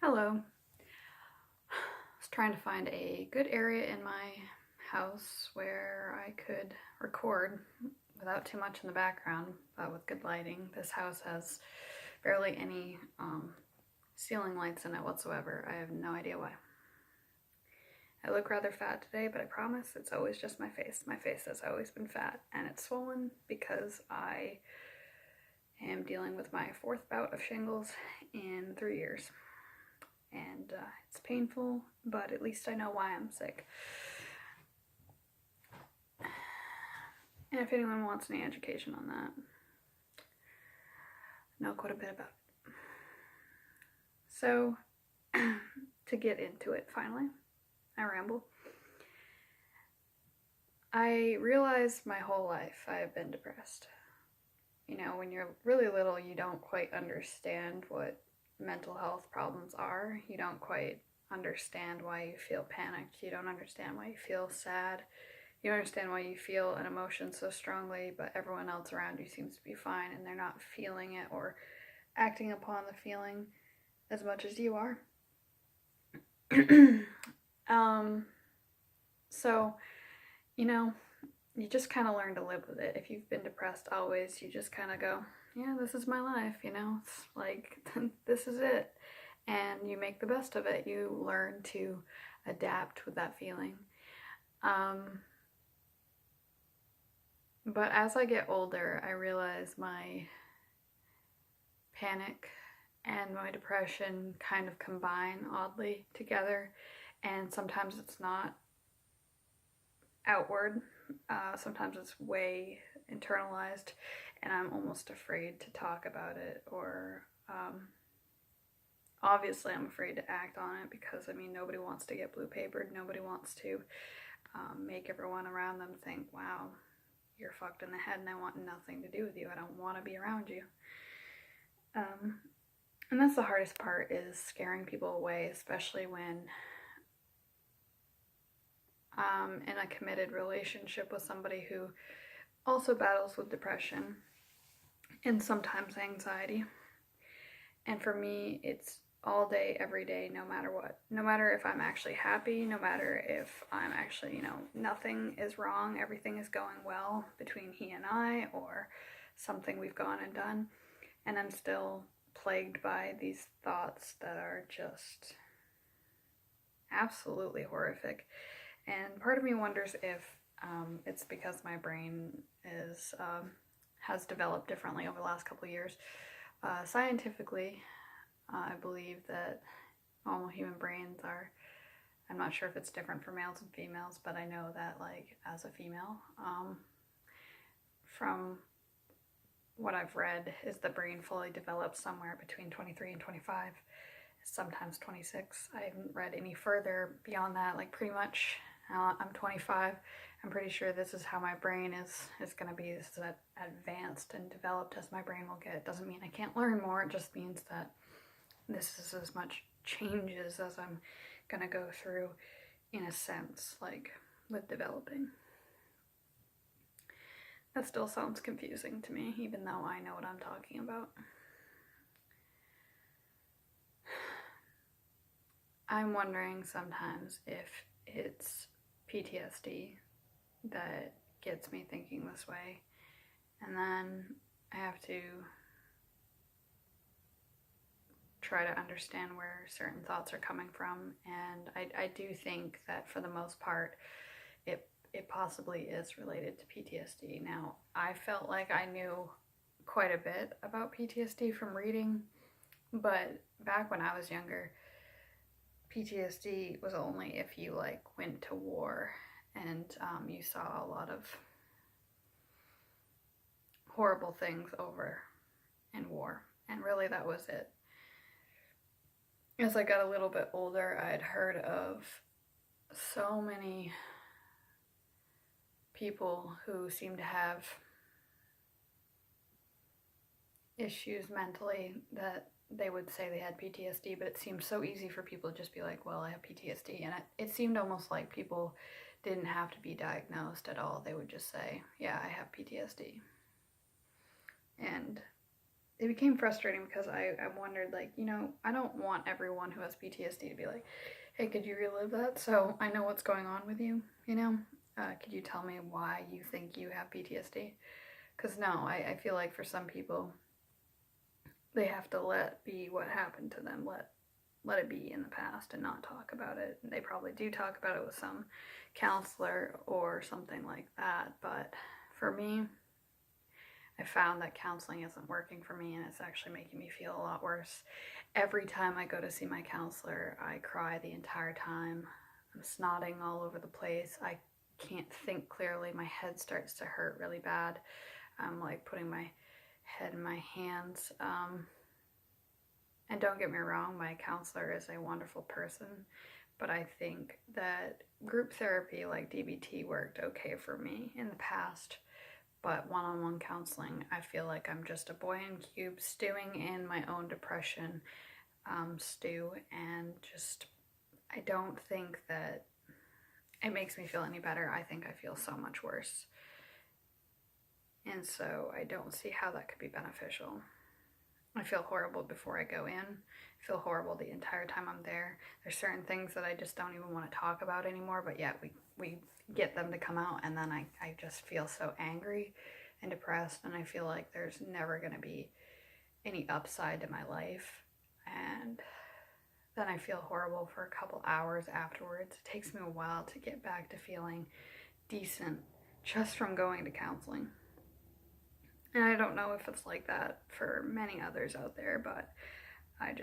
Hello. I was trying to find a good area in my house where I could record without too much in the background, but with good lighting. This house has barely any ceiling lights in it whatsoever. I have no idea why. I look rather fat today, but I promise it's always just my face. My face has always been fat, and it's swollen because I am dealing with my fourth bout of shingles in 3 years. And it's painful, but at least I know why I'm sick. And if anyone wants any education on that, I know quite a bit about it. So, to get into it finally, I ramble. I realized my whole life I have been depressed. You know, when you're really little, you don't quite understand what mental health problems are. You don't quite understand why you feel panicked. You don't understand why you feel sad. You don't understand why you feel an emotion so strongly, but everyone else around you seems to be fine and they're not feeling it or acting upon the feeling as much as you are. So, you know, you just kind of learn to live with it. If you've been depressed always, you just kind of go, yeah, this is my life, you know? It's like, this is it. And you make the best of it. You learn to adapt with that feeling. But as I get older, I realize my panic and my depression kind of combine oddly together. And sometimes it's not outward. Sometimes it's way internalized, and I'm almost afraid to talk about it, or obviously I'm afraid to act on it because, I mean, nobody wants to get blue papered. Nobody wants to make everyone around them think, wow, you're fucked in the head and I want nothing to do with you. I don't want to be around you. And that's the hardest part, is scaring people away, especially when I'm in a committed relationship with somebody who also battles with depression and sometimes anxiety. And for me, it's all day, every day, no matter what. No matter if I'm actually happy, no matter if I'm actually, nothing is wrong, everything is going well between he and I, or something we've gone and done, and I'm still plagued by these thoughts that are just absolutely horrific. And part of me wonders if it's because my brain has developed differently over the last couple of years. Scientifically, I believe that normal human brains are, I'm not sure if it's different for males and females, but I know that, like, as a female, from what I've read, is the brain fully develops somewhere between 23 and 25, sometimes 26. I haven't read any further beyond that. Like, pretty much, I'm 25. I'm pretty sure this is how my brain is going to be. This is advanced and developed as my brain will get. It doesn't mean I can't learn more. It just means that this is as much changes as I'm going to go through, in a sense, like with developing. That still sounds confusing to me, even though I know what I'm talking about. I'm wondering sometimes if it's PTSD that gets me thinking this way, and then I have to try to understand where certain thoughts are coming from. And I do think that for the most part it possibly is related to PTSD. Now, I felt like I knew quite a bit about PTSD from reading, but back when I was younger, PTSD was only if you went to war and you saw a lot of horrible things over in war, and really that was it. As I got a little bit older, I had heard of so many people who seem to have issues mentally that they would say they had PTSD, but it seemed so easy for people to just be like, well, I have PTSD. And it seemed almost like people didn't have to be diagnosed at all. They would just say, yeah, I have PTSD. And it became frustrating because I wondered, like, I don't want everyone who has PTSD to be like, hey, could you relive that so I know what's going on with you, could you tell me why you think you have PTSD? Because no, I feel like for some people, they have to let be what happened to them, let it be in the past and not talk about it. And they probably do talk about it with some counselor or something like that, but for me, I found that counseling isn't working for me, and it's actually making me feel a lot worse. Every time I go to see my counselor, I cry the entire time. I'm snotting all over the place. I can't think clearly. My head starts to hurt really bad. I'm like putting my head in my hands. And don't get me wrong, my counselor is a wonderful person, but I think that group therapy like DBT worked okay for me in the past. But one-on-one counseling, I feel like I'm just a boy in cube stewing in my own depression stew, and just, I don't think that it makes me feel any better. I think I feel so much worse. And so I don't see how that could be beneficial. I feel horrible before I go in. I feel horrible the entire time I'm there. There's certain things that I just don't even want to talk about anymore, but yet we get them to come out, and then I just feel so angry and depressed, and I feel like there's never going to be any upside to my life. And then I feel horrible for a couple hours afterwards. It takes me a while to get back to feeling decent just from going to counseling. And I don't know if it's like that for many others out there, but I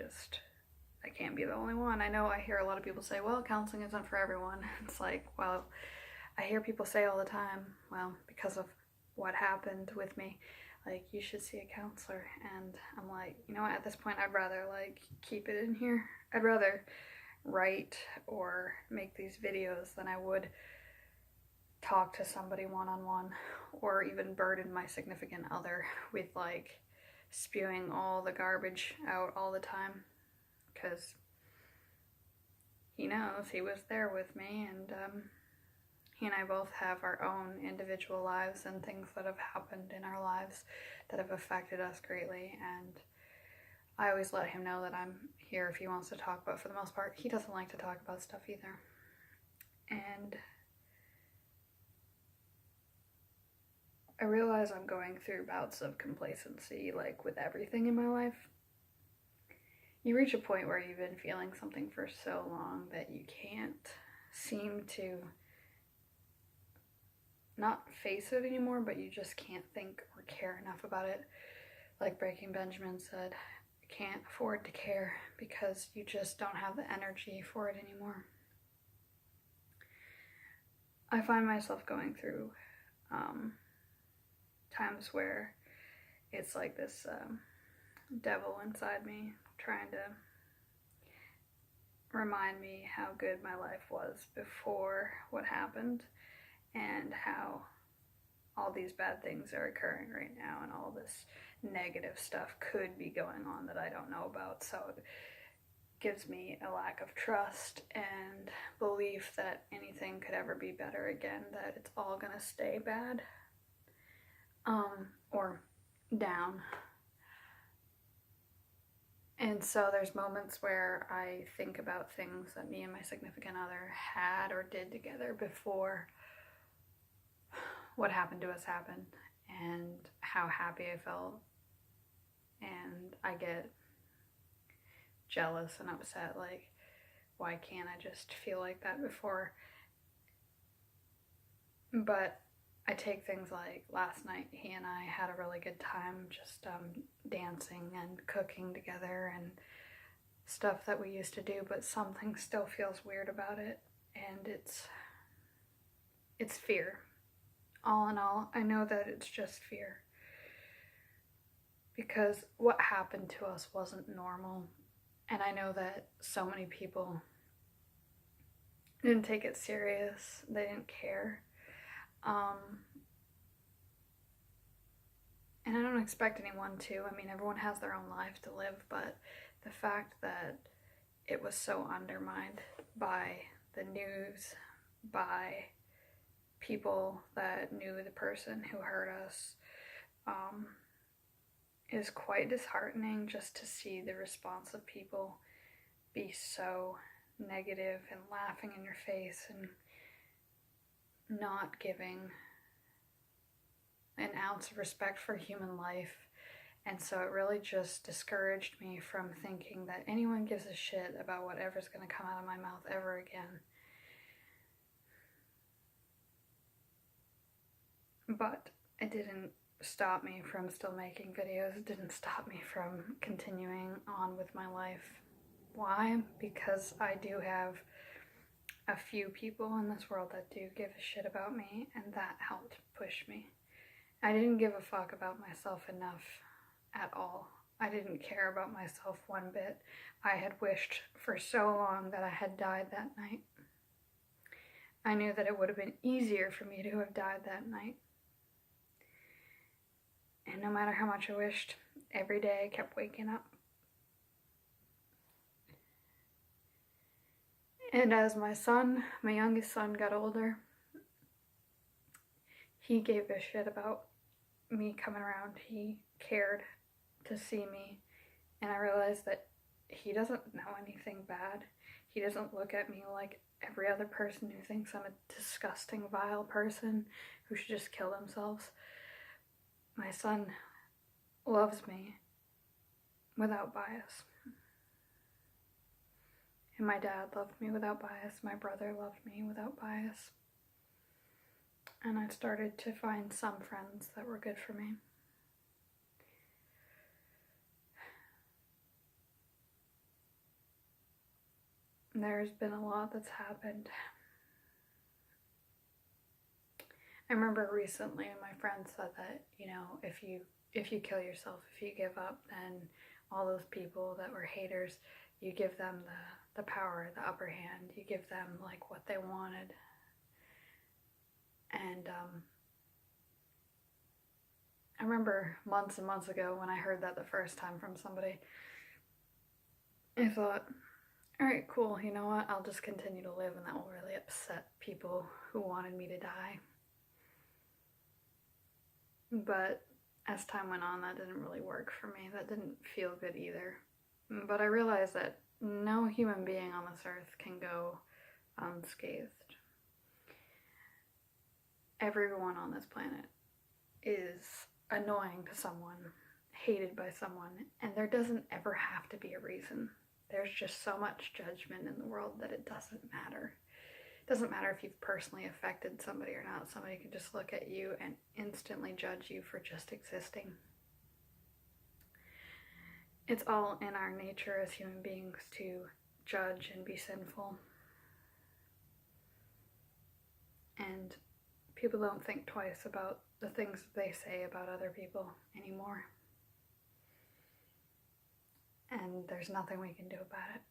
can't be the only one. I know I hear a lot of people say, well, counseling isn't for everyone. It's like, well, I hear people say all the time, well, because of what happened with me, like, you should see a counselor. And I'm like, at this point, I'd rather, like, keep it in here. I'd rather write or make these videos than I would talk to somebody one-on-one, or even burden my significant other with, like, spewing all the garbage out all the time, because he knows, he was there with me, and he and I both have our own individual lives and things that have happened in our lives that have affected us greatly, and I always let him know that I'm here if he wants to talk, but for the most part, he doesn't like to talk about stuff either. And I realize I'm going through bouts of complacency, like, with everything in my life. You reach a point where you've been feeling something for so long that you can't seem to not face it anymore, but you just can't think or care enough about it. Like Breaking Benjamin said, I can't afford to care because you just don't have the energy for it anymore. I find myself going through times where it's like this devil inside me trying to remind me how good my life was before what happened, and how all these bad things are occurring right now, and all this negative stuff could be going on that I don't know about. So it gives me a lack of trust and belief that anything could ever be better again, that it's all gonna stay bad or down. And so there's moments where I think about things that me and my significant other had or did together before what happened to us happened, and how happy I felt. And I get jealous and upset, like, why can't I just feel like that before? But I take things like last night, he and I had a really good time just dancing and cooking together and stuff that we used to do, but something still feels weird about it, and it's fear. All in all, I know that it's just fear, because what happened to us wasn't normal, and I know that so many people didn't take it serious, they didn't care. And I don't expect anyone to. I mean, everyone has their own life to live, but the fact that it was so undermined by the news, by people that knew the person who hurt us, is quite disheartening just to see the response of people be so negative and laughing in your face and not giving an ounce of respect for human life. And so it really just discouraged me from thinking that anyone gives a shit about whatever's going to come out of my mouth ever again. But it didn't stop me from still making videos. It didn't stop me from continuing on with my life. Why? Because I do have a few people in this world that do give a shit about me, and that helped push me. I didn't give a fuck about myself enough at all. I didn't care about myself one bit. I had wished for so long that I had died that night. I knew that it would have been easier for me to have died that night. And no matter how much I wished, every day I kept waking up. And as my youngest son, got older, he gave a shit about me coming around. He cared to see me, and I realized that he doesn't know anything bad. He doesn't look at me like every other person who thinks I'm a disgusting, vile person who should just kill themselves. My son loves me without bias. And my dad loved me without bias. My brother loved me without bias. And I started to find some friends that were good for me. There's been a lot that's happened. I remember recently my friend said that, if you kill yourself, if you give up, then all those people that were haters, you give them the power, the upper hand. You give them like what they wanted. And I remember months and months ago when I heard that the first time from somebody, I thought, all right, cool, you know what? I'll just continue to live, and that will really upset people who wanted me to die. But as time went on, that didn't really work for me. That didn't feel good either. But I realized that no human being on this earth can go unscathed. Everyone on this planet is annoying to someone, hated by someone, and there doesn't ever have to be a reason. There's just so much judgment in the world that it doesn't matter. It doesn't matter if you've personally affected somebody or not. Somebody can just look at you and instantly judge you for just existing. It's all in our nature as human beings to judge and be sinful. And people don't think twice about the things that they say about other people anymore. And there's nothing we can do about it.